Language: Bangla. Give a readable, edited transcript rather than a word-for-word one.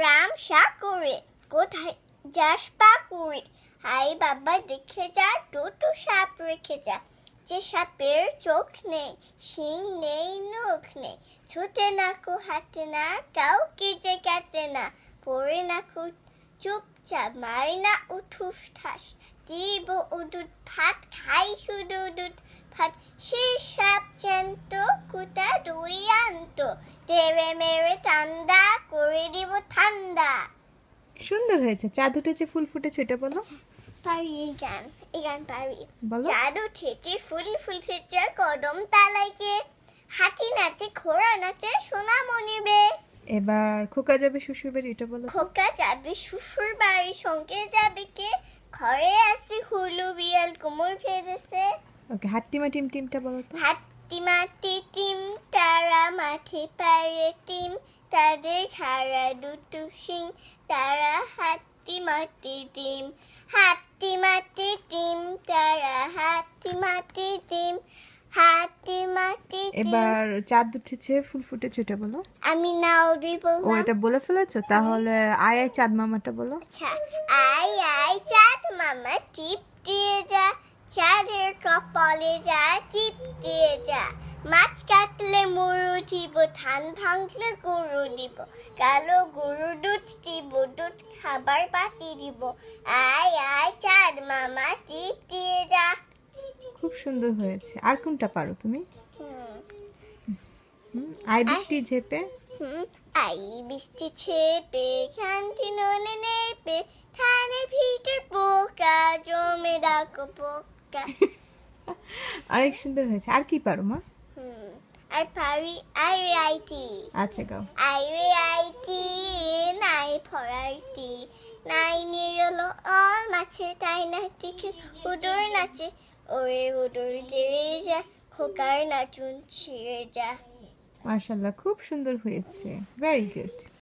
রাম সাগরে কোথায় যাস পাকুড়ে হাই বাবা দেখে যা দুটো সাপ রেখে যা যে সাপের চোখ নেই শিং নেই নখ নেই ছুটে না কো হাঁটে না কাউকে যে কাটে না পড়ে না কো চুপচাপ মারি না উঠুস ঠাস দিব উদুত ভাত খাই শুধু দুধ ভাত সে সাপ জ্যান্ত কুটা দুই আনতো তেরে মেরে ঠান্ডা করে দিব ঠান্ডা। সুন্দর হয়েছে। চাঁদ উঠেছে ফুল ফুটেছে এটা বলো। পারি এই গান পারি। বলো। চাঁদ উঠেছে ফুল ফুটেছে কদম তালাইকে হাতি নাচে ঘোড়া নাচে সোনামণি বে। এবার খোকা যাবে শ্বশুর বাড়ি এটা বলো। খোকা যাবে শ্বশুর বাড়ির সঙ্গে যাবে কে ঘরে আসি হুলু বিড়াল কুমুর ফেরেছে। ওকে হাট্টিমা টিম টিমটা বলো তো। হাট্টিমা টিম তারা মাঠে পারে টিম তাদের খাড়া দুটো শিং তারা হাট্টিমা টিম হাট্টিমা টিম তারা হাট্টিমা টিম হাট্টিমা টিম। এবার চাঁদ উঠেছে ফুল ফুটেছে এটা বলো। আমি নাও দিব। ও এটা বলে ফেলেছো তাহলে আয় আয় চাঁদ মামাটা বলো। আচ্ছা আয় আয় চাঁদ মামা টিপ দিয়ে যা চাঁদের কপালে যা টিপ দিয়ে যা মাছ কাটলে মুড়ু দিব ধান ভাঙলে গরু দিব কালো গরু দুধ দিব দুধ খাবার পাতি দিব আয় আয় চাঁদ মামা টিপ দিয়ে যা। খুব সুন্দর হয়েছে। আর কোনটা পারো তুমি? আই বৃষ্টি ঝেপে। আই বৃষ্টি ছেপে খানটি ননে নেপে থানে ভিতর পোকা জমে ডাকো পোকা। অনেক সুন্দর হয়েছে। আর কি পারো মা? আর পারি আই রাইটি। আচ্ছা গাও। আই রাইটি নাই ফরাইটি নাই নিরলো অল মাছে তাই না দেখে উদর নাচে ওরে উদর দেরে যা খোকার নাচুন ছিঁড়ে যা। মাশাআল্লাহ খুব সুন্দর হয়েছে। Very good.